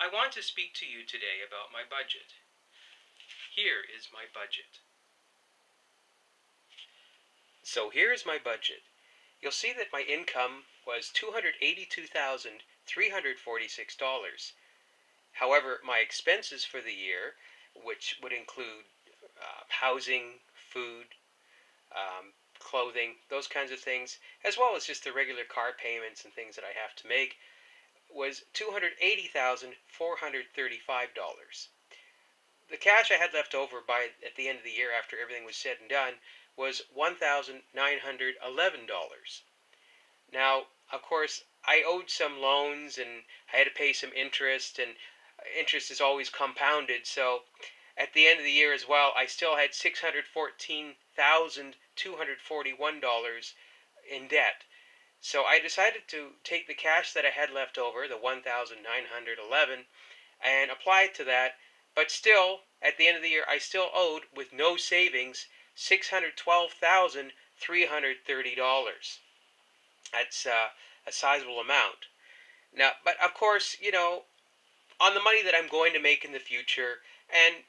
I want to speak to you today about my budget. Here is my budget. So here is my budget. You'll see that my income was $282,346. However, my expenses for the year, which would include housing, food, clothing, those kinds of things, as well as just the regular car payments and things that I have to make, was $280,435. The cash I had left over at the end of the year after everything was said and done was $1,911. Now, of course, I owed some loans and I had to pay some interest, and interest is always compounded. So at the end of the year as well, I still had $614,241 in debt. So I decided to take the cash that I had left over, the 1,911, and apply it to that. But still, at the end of the year, I still owed, with no savings, $612,330. That's a sizable amount. Now, but of course, on the money that I'm going to make in the future, and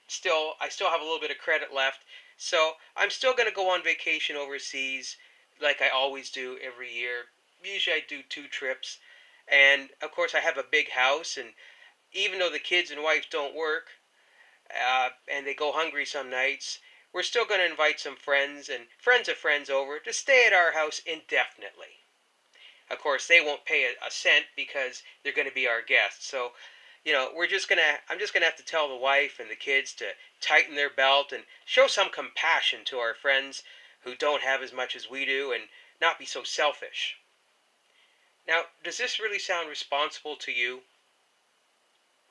I still have a little bit of credit left, so I'm still going to go on vacation overseas, like I always do every year. Usually, I do 2 trips, and of course, I have a big house, and even though the kids and wife don't work, and they go hungry some nights, we're still going to invite some friends and friends of friends over to stay at our house indefinitely. Of course, they won't pay a cent because they're going to be our guests. So, I'm just gonna have to tell the wife and the kids to tighten their belt and show some compassion to our friends who don't have as much as we do, and not be so selfish. Now, does this really sound responsible to you?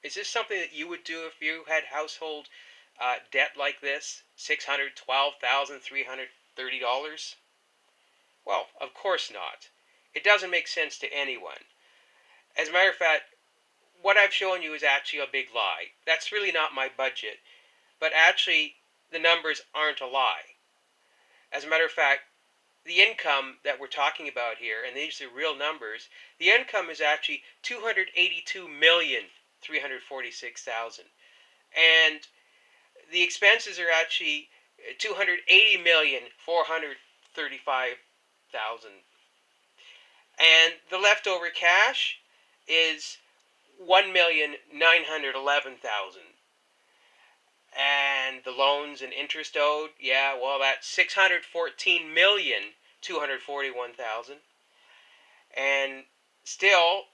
Is this something that you would do if you had household debt like this, $612,330? Well, of course not. It doesn't make sense to anyone. As a matter of fact, what I've shown you is actually a big lie. That's really not my budget, but actually the numbers aren't a lie. As a matter of fact, the income that we're talking about here, and these are real numbers, the income is actually 282,346,000, and the expenses are actually 280,435,000, and the leftover cash is 1,911,000. And the loans and interest owed, yeah, well, that's 614,241,000. And still,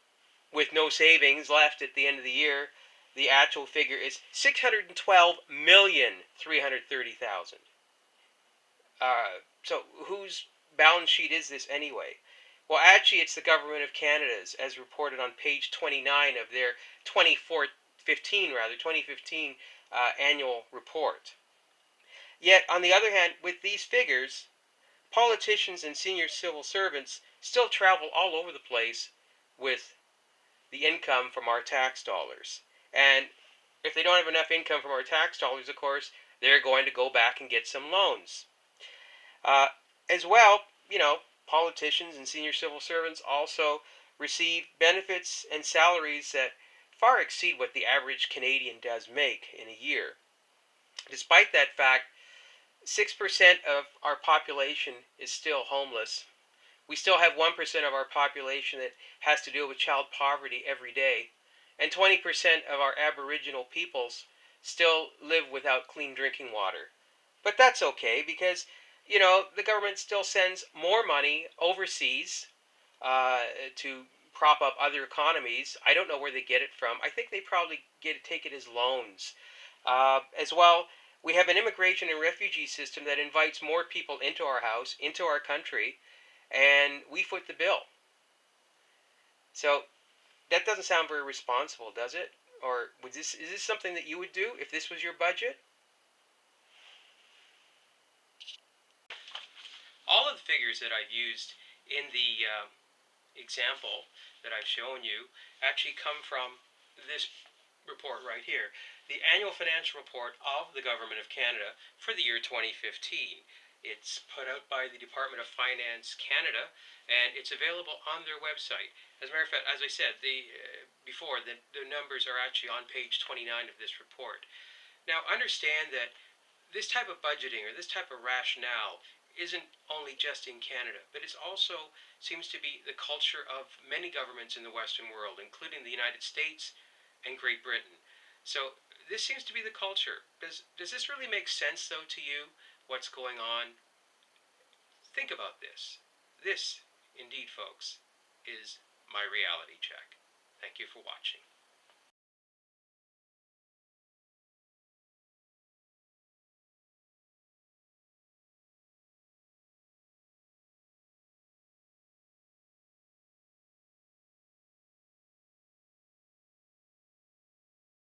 with no savings left at the end of the year, the actual figure is 612,330,000. So whose balance sheet is this anyway? Well, actually, it's the Government of Canada's, as reported on page 29 of their 2015 annual report. Yet, on the other hand, with these figures, politicians and senior civil servants still travel all over the place with the income from our tax dollars. And if they don't have enough income from our tax dollars, of course, they're going to go back and get some loans. As well, politicians and senior civil servants also receive benefits and salaries that far exceed what the average Canadian does make in a year. Despite that fact, 6% of our population is still homeless. We still have 1% of our population that has to deal with child poverty every day. And 20% of our Aboriginal peoples still live without clean drinking water. But that's okay because, the government still sends more money overseas to prop up other economies. I don't know where they get it from. I think they probably take it as loans. As well, we have an immigration and refugee system that invites more people into our house, into our country, and we foot the bill. So that doesn't sound very responsible, does it? Or is this something that you would do if this was your budget? All of the figures that I've used in the example that I've shown you actually come from this report right here, the annual financial report of the Government of Canada for the year 2015. It's put out by the Department of Finance Canada, and it's available on their website. As a matter of fact, as I said, before, the numbers are actually on page 29 of this report. Now, understand that this type of budgeting or this type of rationale isn't only just in Canada, but it also seems to be the culture of many governments in the Western world, including the United States and Great Britain. So this seems to be the culture. Does this really make sense, though, to you, what's going on? Think about this. This, indeed, folks, is my reality check. Thank you for watching.